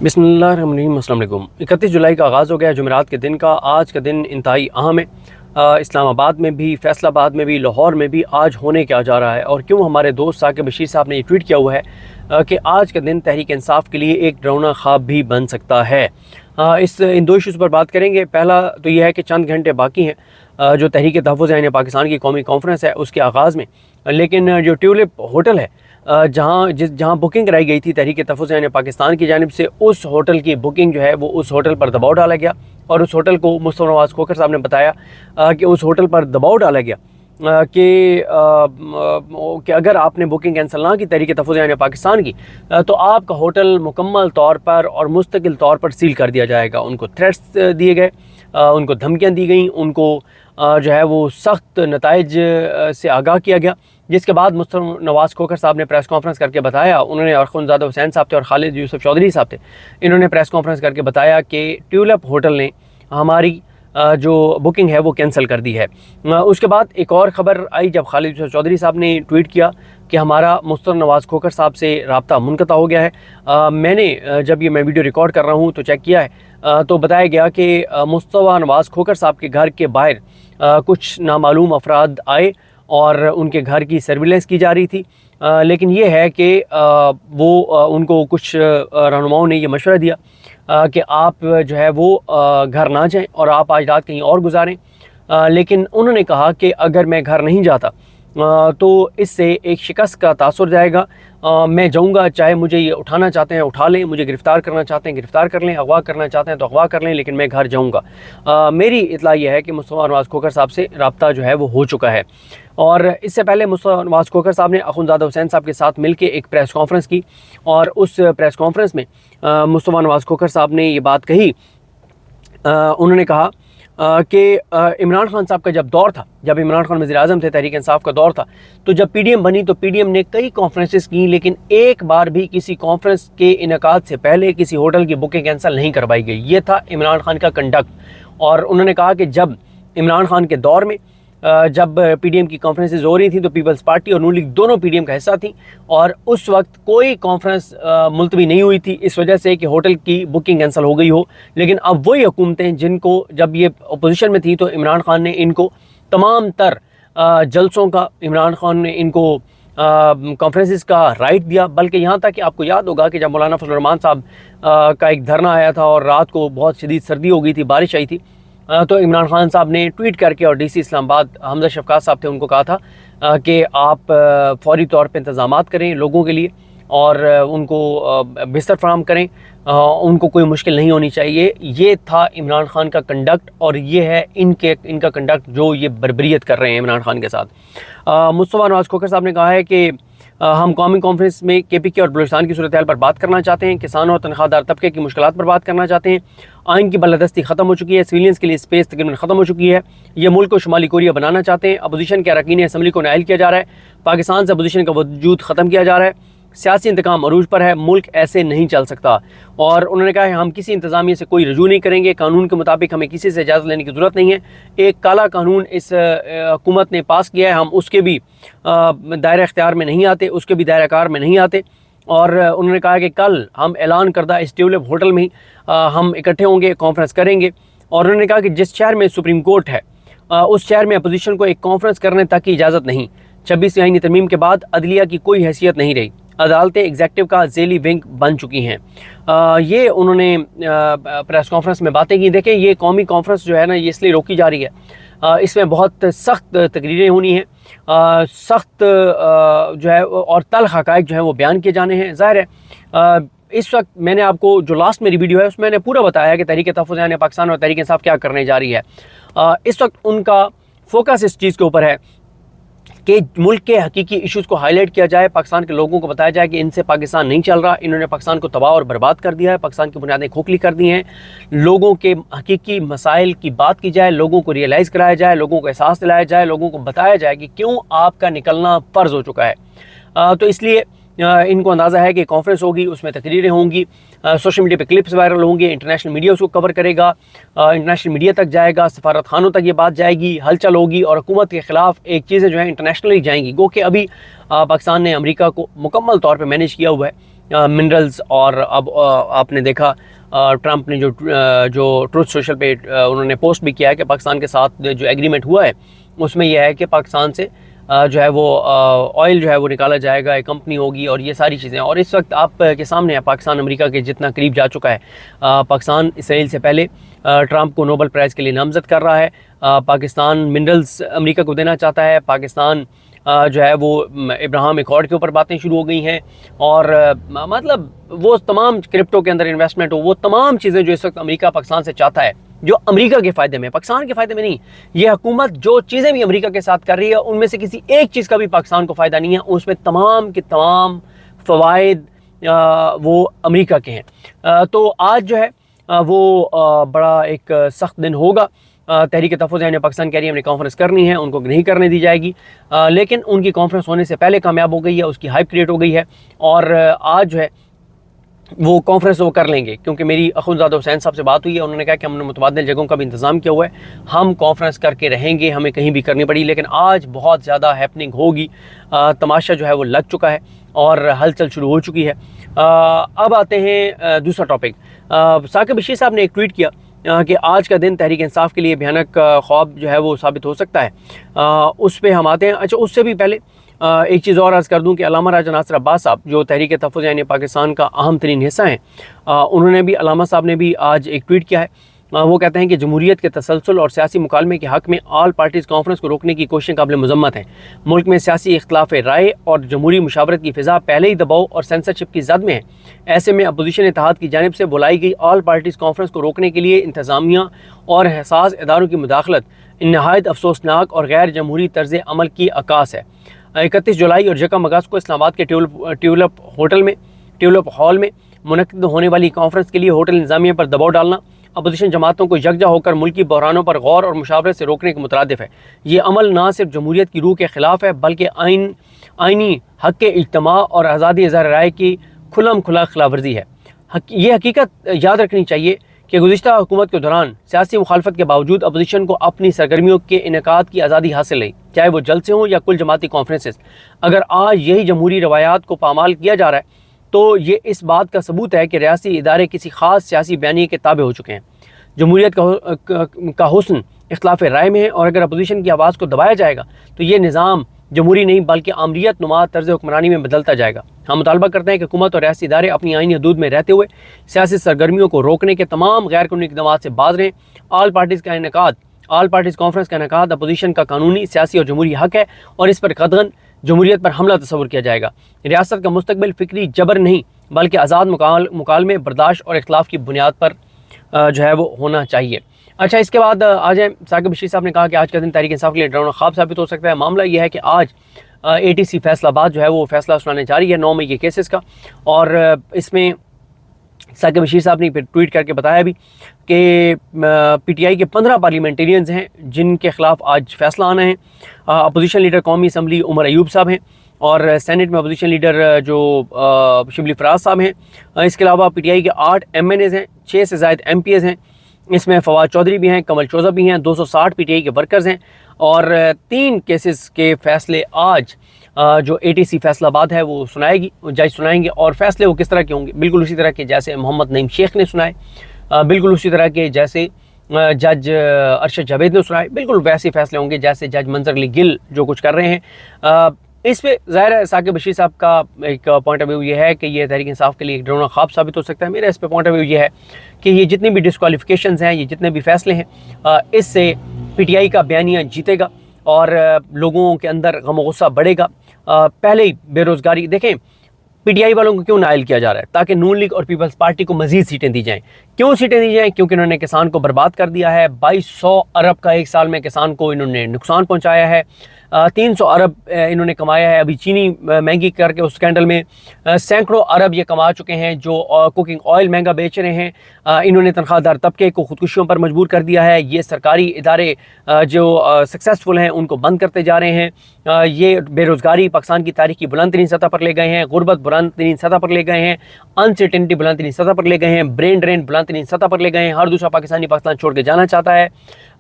बिस्मिल्लाहिर्रहमानिर्रहीम। अस्सलाम वालेकुम। 31 जुलाई का आगाज़ हो गया जुमेरात के दिन का। आज का दिन इंतहाई अहम है। इस्लामाबाद में भी, फैसलाबाद में भी, लाहौर में भी आज होने क्या जा रहा है और क्यों हमारे दोस्त साकिब बशीर साहब ने ये ट्वीट किया हुआ है कि आज का दिन तहरीक इंसाफ के लिए एक डरावना ख्वाब भी बन सकता है। इन दो इशूज़ पर बात करेंगे। पहला तो यह है कि चंद घंटे बाकी हैं जो तहरीक तहफ़्फ़ुज़ ऐन पाकिस्तान की कौमी कॉन्फ्रेंस है उसके आगाज़ में, लेकिन जो ट्यूलिप होटल है जहाँ बुकिंग कराई गई थी तहरीक तहफ़्फ़ुज़ ऐन पाकिस्तान की जानिब से, उस होटल की बुकिंग जो है वो उस होटल पर दबाव डाला गया और उस होटल को मुस्तफ़ा नवाज़ खोखर साहब ने बताया कि उस होटल पर दबाव डाला गया कि अगर आपने बुकिंग कैंसिल ना की तहरीक तहफ़्फ़ुज़ ऐन पाकिस्तान की तो आपका होटल मुकम्मल तौर पर और मुस्तकिल तौर पर सील कर दिया जाएगा। उनको थ्रेट्स दिए गए, उनको धमकियाँ दी गई, उनको जो है वो सख्त नताइज से आगाह किया गया। जिसके बाद मुस्तफ़ा नवाज़ खोखर साहब ने प्रेस कॉन्फ्रेंस करके बताया, उन्होंने और अख़ुंज़ादा हुसैन साहब थे और खालिद यूसुफ चौधरी साहब थे, इन्होंने प्रेस कॉन्फ्रेंस करके बताया कि ट्यूलिप होटल ने हमारी जो बुकिंग है वो कैंसिल कर दी है। उसके बाद एक और ख़बर आई जब खालिद यूसुफ चौधरी साहब ने ट्वीट किया कि हमारा मुस्तफ़ा नवाज़ खोखर साहब से रब्ता मुनक़ता हो गया है। मैंने जब मैं वीडियो रिकॉर्ड कर रहा हूँ तो चेक किया है तो बताया गया कि मुस्तफ़ा नवाज़ खोखर साहब के घर के बाहर कुछ नामालूम अफराद आए और उनके घर की सर्विलेंस की जा रही थी। लेकिन ये है कि उनको कुछ रहनुमाओं ने ये मशवरा दिया कि आप जो है वो घर ना जाएं और आप आज रात कहीं और गुजारें। लेकिन उन्होंने कहा कि अगर मैं घर नहीं जाता तो इससे एक शिकस्त का तासुर जाएगा। मैं जाऊंगा, चाहे मुझे ये उठाना चाहते हैं उठा लें, मुझे गिरफ़्तार करना चाहते हैं गिरफ़्तार कर लें, अगवा करना चाहते हैं तो अगवा कर लें, लेकिन मैं घर जाऊंगा। मेरी इत्तला ये है कि मुस्तफ़ा नवाज़ खोखर साहब से रब्ता जो है वो हो चुका है। और इससे पहले मुस्तफ़ा नवाज़ खोखर साहब ने अख़ुंज़ादा हुसैन साहब के साथ मिलकर एक प्रेस कॉन्फ्रेंस की और उस प्रेस कॉन्फ्रेंस में मुस्तफ़ा नवाज़ खोखर साहब ने ये बात कही। उन्होंने कहा कि इमरान खान साहब का जब दौर था, जब इमरान खान वज़ीर-ए-आज़म थे, तहरीक इंसाफ का दौर था, तो जब पीडीएम बनी तो पीडीएम ने कई कॉन्फ्रेंसेस की, लेकिन एक बार भी किसी कॉन्फ्रेंस के इनेकाद से पहले किसी होटल की बुकिंग कैंसिल नहीं करवाई गई। ये था इमरान खान का कंडक्ट। और उन्होंने कहा कि जब इमरान खान के दौर में जब पीडीएम की कॉन्फ्रेंसेस हो रही थी तो पीपल्स पार्टी और नून लीग दोनों पीडीएम का हिस्सा थी और उस वक्त कोई कॉन्फ्रेंस मुलतवी नहीं हुई थी इस वजह से कि होटल की बुकिंग कैंसिल हो गई हो। लेकिन अब वही हुकूमतें जिनको जब ये अपोजिशन में थी तो इमरान खान ने इनको तमाम तर जलसों का, इमरान खान ने इनको कॉन्फ्रेंसेस का राइट दिया। बल्कि यहाँ तक कि आपको याद होगा कि जब मौलाना फजल रहमान साहब का एक धरना आया था और रात को बहुत शदीद सर्दी हो गई थी, बारिश आई थी, तो इमरान खान साहब ने ट्वीट करके, और डीसी इस्लामाबाद हमजा शफकात साहब थे, उनको कहा था कि आप फौरी तौर पे इंतज़ामात करें लोगों के लिए और उनको बिस्तर फराहम करें, उनको कोई मुश्किल नहीं होनी चाहिए। ये था इमरान खान का कंडक्ट और ये है इनका कंडक्ट जो ये बर्बरियत कर रहे हैं इमरान खान के साथ। मुस्तफ़ा नवाज़ खोखर साहब ने कहा है कि हम कौमी कॉन्फ्रेंस में केपीके और बलूचिस्तान की सूरत हाल पर बात करना चाहते हैं, किसानों और तनख्वाहदार तबके की मुश्किलात पर बात करना चाहते हैं। आइन की बालादस्ती ख़त्म हो चुकी है, सिविलियंस के लिए स्पेस तकरीबन ख़त्म हो चुकी है। ये मुल्क को शुमाली कोरिया बनाना चाहते हैं। अपोजिशन के अरकान असम्बली को नाइल किया जा रहा है, पाकिस्तान से अपोजिशन का वजूद ख़त्म किया जा रहा है, सियासी इंतकाम अरूज पर है, मुल्क ऐसे नहीं चल सकता। और उन्होंने कहा है हम किसी इंतज़ामिया से कोई रजू नहीं करेंगे, कानून के मुताबिक हमें किसी से इजाज़त लेने की ज़रूरत नहीं है। एक काला कानून इस हुकूमत ने पास किया है, हम उसके भी दायरे इख्तियार में नहीं आते, उसके भी दायरा कार में नहीं आते। और उन्होंने कहा कि कल हम ऐलान करदा इस ट्यूलिप होटल में ही हम इकट्ठे होंगे, कॉन्फ्रेंस करेंगे। और उन्होंने कहा कि जिस शहर में सुप्रीम कोर्ट है उस शहर में अपोजिशन को एक कॉन्फ्रेंस करने तक की इजाज़त नहीं। 26 आईनी तरमीम के बाद अदलिया की कोई हैसियत नहीं रही, अदालतें एग्जेक्टिव का झेली विंग बन चुकी हैं। ये उन्होंने प्रेस कॉन्फ्रेंस में बातें की। देखें, ये कौमी कॉन्फ्रेंस जो है ना, ये इसलिए रोकी जा रही है, इसमें बहुत सख्त तकरीरें होनी हैं, सख्त जो है और तल्ख़ हक़ाइक़ जो है वो बयान किए जाने हैं। ज़ाहिर है इस वक्त मैंने आपको जो लास्ट मेरी वीडियो है उसमें मैंने पूरा बताया कि तहरीक तहफ़्फ़ुज़ ऐन पाकिस्तान और तहरीक इंसाफ क्या करने जा रही है। इस वक्त उनका फोकस इस चीज़ के ऊपर है कि मुल्क के हकीकी इश्यूज़ को हाईलाइट किया जाए, पाकिस्तान के लोगों को बताया जाए कि इनसे पाकिस्तान नहीं चल रहा, इन्होंने पाकिस्तान को तबाह और बर्बाद कर दिया है, पाकिस्तान की बुनियादें खोखली कर दी हैं। लोगों के हकीकी मसाइल की बात की जाए, लोगों को रियलाइज़ कराया जाए, लोगों को एहसास दिलाया जाए, लोगों को बताया जाए कि क्यों आपका निकलना फ़र्ज़ हो चुका है। तो इसलिए इनको अंदाज़ा है कि कॉन्फ्रेंस होगी, उसमें तकरीरें होंगी, सोशल मीडिया पे क्लिप्स वायरल होंगे, इंटरनेशनल मीडिया उसको कवर करेगा, इंटरनेशनल मीडिया तक जाएगा, सफारत खानों तक ये बात जाएगी, हलचल होगी और हुकूमत के ख़िलाफ़ एक चीज़ें जो है इंटरनेशनली जाएंगी। गो कि अभी पाकिस्तान ने अमेरिका को मुकम्मल तौर पर मैनेज किया हुआ है मिनरल्स। और अब आपने देखा ट्रंप ने जो ट्रुथ सोशल पे उन्होंने पोस्ट भी किया है कि पाकिस्तान के साथ जो एग्रीमेंट हुआ है उसमें यह है कि पाकिस्तान से जो है वो ऑयल जो है वो निकाला जाएगा, एक कंपनी होगी और ये सारी चीज़ें। और इस वक्त आप के सामने है पाकिस्तान अमेरिका के जितना करीब जा चुका है। पाकिस्तान इसराइल से पहले ट्रंप को नोबेल प्राइज़ के लिए नामज़द कर रहा है। पाकिस्तान मिनरल्स अमेरिका को देना चाहता है। पाकिस्तान जो है वो इब्राहिम एकॉर्ड के ऊपर बातें शुरू हो गई हैं। और मतलब वो तमाम क्रिप्टो के अंदर इन्वेस्टमेंट हो, वो तमाम चीज़ें जो इस वक्त अमेरिका पाकिस्तान से चाहता है, जो अमेरिका के फ़ायदे में, पाकिस्तान के फ़ायदे में नहीं। ये हुकूमत जो चीज़ें भी अमेरिका के साथ कर रही है उनमें से किसी एक चीज़ का भी पाकिस्तान को फ़ायदा नहीं है। उसमें तमाम के तमाम फ़वाइद वो अमेरिका के हैं। तो आज जो है वो बड़ा एक सख्त दिन होगा। तहरीक तहफ़्फ़ुज़ यानी पाकिस्तान कह रही है हमने कॉन्फ्रेंस करनी है, उनको नहीं करने दी जाएगी। लेकिन उनकी कॉन्फ्रेंस होने से पहले कामयाब हो गई है, उसकी हाइप क्रिएट हो गई है। और आज जो है वो कॉन्फ्रेंस वो कर लेंगे, क्योंकि मेरी अखुनज़ादा हुसैन साहब से बात हुई है। उन्होंने कहा कि हमने मुतबादिल जगहों का भी इंतज़ाम किया हुआ है, हम कॉन्फ्रेंस करके रहेंगे, हमें कहीं भी करनी पड़ी। लेकिन आज बहुत ज़्यादा हैपनिंग होगी। तमाशा जो है वो लग चुका है और हलचल शुरू हो चुकी है। अब आते हैं दूसरा टॉपिक। साकिब बशीर साहब ने एक ट्वीट किया कि आज का दिन तहरीक इंसाफ के लिए भयानक ख्वाब जो है वो साबित हो सकता है। उस पर हम आते हैं। अच्छा, उससे भी पहले एक चीज़ और अर्ज़ कर दूं कि अल्लामा राजा नासिर अब्बास साहब जो तहरीक तहफ़्फ़ुज़ यानी पाकिस्तान का अहम तरीन हिस्सा हैं, उन्होंने भी, अल्लामा साहब ने भी आज एक ट्वीट किया है। वो कहते हैं कि जमहूरियत के तसलसल और सियासी मुकालमे के हक़ में ऑल पार्टीज़ कॉन्फ्रेंस को रोकने की कोशिशें काबिल मज़म्मत हैं। मुल्क में सियासी इख्तिलाफ़ राय और जमहूरी मुशावरत की फ़िज़ा पहले ही दबाव और सेंसरशिप की ज़द में है। ऐसे में अपोजिशन इत्तेहाद की जानिब से बुलाई गई ऑल पार्टीज़ कॉन्फ्रेंस को रोकने के लिए इंतज़ामिया और हसास इदारों की मुदाखलत नहायत अफसोसनाक और गैर जमहूरी तर्ज़ अमल की अक्कास है। 31 जुलाई और यकम अगस्त को इस्लामाबाद के ट्यूलिप हॉल में मुनक़िद होने वाली कॉन्फ्रेंस के लिए होटल इंतज़ामिया पर दबाव डालना अपोजिशन जमातों को यकजा होकर मुल्की बहरानों पर गौर और मुशावरत से रोकने के मुतरादिफ है। ये अमल ना सिर्फ जमहूरियत की रूह के ख़िलाफ़ है, बल्कि आइनी हक़ के इज्तिमा और आज़ादी इज़हार राय की खुल्लम खुला खिलाफवर्जी है। ये हकीकत याद रखनी चाहिए कि गुज़िश्ता हुकूमत के दौरान सियासी मुखालफत के बावजूद अपोजिशन को अपनी सरगर्मियों के इनेकाद की आज़ादी हासिल रही, चाहे वो जलसे हों या कुल जमाती कॉन्फ्रेंसेस। अगर आज यही जमहूरी रवायात को पामाल किया जा रहा है तो ये इस बात का सबूत है कि रियासी इदारे किसी ख़ास सियासी बयानी के ताबे हो चुके हैं। जमहूरियत का हुस्न इख्तिलाफ़ राय में है, और अगर अपोजिशन की आवाज़ को दबाया जाएगा तो ये निज़ाम जमहूरी नहीं बल्कि आमरीत नुमा तर्ज़ हुक्मरानी में बदलता जाएगा। हम मुतालबा करते हैं कि हुकूमत और रियासी इदारे अपनी आईनी हदूद में रहते हुए सियासी सरगर्मियों को रोकने के तमाम गैर कानूनी इक़दाम से बाज रहें। ऑल पार्टीज़ कॉन्फ्रेंस का इनेकाद अपोजिशन का कानूनी, सियासी और जमहूरी हक़ है और इस पर कतगन जमहूरियत पर हमला तस्वुर किया जाएगा। रियासत का मुस्तकबिल फ़िक्री जबर नहीं बल्कि आज़ाद मुकालमे, बर्दाश्त और इख्तिलाफ़ की बुनियाद पर जो है वो होना चाहिए। अच्छा, इसके बाद आ जाए। साकिब बशीर साहब ने कहा कि आज का दिन तहरीक इंसाफ के लिए डरावना ख्वाब साबित हो सकता है। मामला यह है कि आज ATC फैसलाबाद जो है वो फैसला सुनाने जा रही है 9 मई के केसेस का। और इसमें साकिब बशीर साहब ने फिर ट्वीट करके बताया भी कि PTI के 15 पार्लियामेंटेरियंस हैं जिनके ख़िलाफ़ आज फैसला आना है। अपोजिशन लीडर कौमी असम्बली उमर अयूब साहब हैं और सेनेट में अपोजिशन लीडर जो शिबली फराज साहब हैं। इसके अलावा PTI के 8 MNAs हैं, 6 से ज़ायद MPs हैं। इसमें फवाद चौधरी भी हैं, कमल चौधरी भी हैं, 260 PTI के वर्कर्स हैं। और 3 केसेस के फ़ैसले आज जो ATC फैसलाबाद है वो सुनाएगी, जज सुनाएंगे। और फैसले वो किस तरह के होंगे? बिल्कुल उसी तरह के जैसे मोहम्मद नईम शेख ने सुनाए, बिल्कुल उसी तरह के जैसे जज अरशद जावेद ने सुनाए, बिल्कुल वैसे फैसले होंगे जैसे जज मंजर अली गिल जो कुछ कर रहे हैं। इस पे ज़ाहिर है साकिब बशीर साहब का एक पॉइंट ऑफ व्यू ये है कि ये तहरीक इंसाफ के लिए एक डरावना ख्वाब साबित हो सकता है। मेरा इस पे पॉइंट ऑफ व्यू ये है कि ये जितनी भी डिस्क्वालिफिकेशंस हैं, ये जितने भी फैसले हैं, इससे PTI का बयानिया जीतेगा और लोगों के अंदर गम गुस्सा बढ़ेगा। पहले ही बेरोज़गारी देखें, PTI वालों को क्यों नाइल किया जा रहा है? ताकि नून लीग और पीपल्स पार्टी को मज़ीद सीटें दी जाएँ। क्यों सीटें दी जाएँ? क्योंकि इन्होंने किसान को बर्बाद कर दिया है। 2200 अरब का एक साल में किसान को इन्होंने नुकसान पहुँचाया है। 300 अरब इन्होंने कमाया है। अभी चीनी महंगी करके उस स्कैंडल में सैकड़ों अरब ये कमा चुके हैं। जो कुकिंग ऑयल महंगा बेच रहे हैं, इन्होंने तनख्वाहदार तबके को खुदकुशियों पर मजबूर कर दिया है। ये सरकारी इदारे जो सक्सेसफुल हैं उनको बंद करते जा रहे हैं। ये बेरोज़गारी पाकिस्तान की तारीख की बुलंद तरीन सतह पर ले गए हैं, गुर्बत बुलंद तरीन सतह पर ले गए हैं, अनसर्टेनिटी बुलंद तरीन सतह पर ले गए हैं, ब्रेन ड्रेन बुलंद तरीन सतह पर ले गए हैं। हर दूसरा पाकिस्तानी पाकिस्तान छोड़ के जाना चाहता है।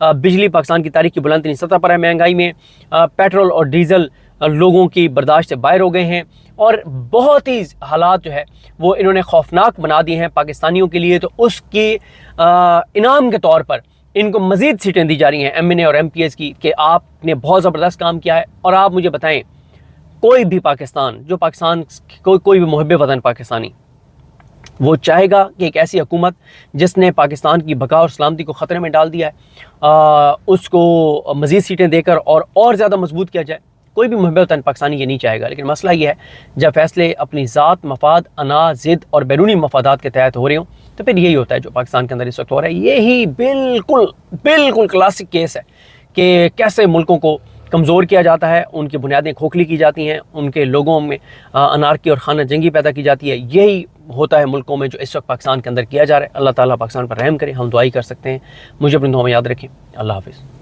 बिजली पाकिस्तान की तारीख की बुलंद तरीन सतह पर है। महंगाई में पेट्रोल और डीजल لوگوں کی برداشت سے باہر ہو گئے ہیں اور بہت ہی حالات جو ہے وہ انہوں نے خوفناک بنا دیے ہیں پاکستانیوں کے لیے. تو اس کے انعام کے طور پر ان کو مزید سیٹیں دی جا رہی ہیں MNA اور MPs کی کہ آپ نے بہت زبردست کام کیا ہے. اور آپ مجھے بتائیں کوئی بھی پاکستان کوئی بھی محب وطن پاکستانی وہ چاہے گا کہ ایک ایسی حکومت جس نے پاکستان کی بقا اور سلامتی کو خطرے میں ڈال دیا ہے اس کو مزید سیٹیں دے کر اور زیادہ مضبوط کیا جائے؟ کوئی بھی محب وطن پاکستانی یہ نہیں چاہے گا. لیکن مسئلہ یہ ہے جب فیصلے اپنی ذات، مفاد، انا، ضد اور بیرونی مفادات کے تحت ہو رہے ہوں تو پھر یہی ہوتا ہے جو پاکستان کے اندر اس وقت ہو رہا ہے. یہی بالکل کلاسک کیس ہے کہ کیسے ملکوں کو کمزور کیا جاتا ہے، ان کی بنیادیں کھوکھلی کی جاتی ہیں، ان کے لوگوں میں انارکی اور خانہ جنگی پیدا کی جاتی ہے. یہی ہوتا ہے ملکوں میں جو اس وقت پاکستان کے اندر کیا جا رہا ہے. اللہ تعالیٰ پاکستان پر رحم کرے. ہم دعائی کر سکتے ہیں. مجھے اپنی دعاؤں میں یاد رکھیں. اللہ حافظ.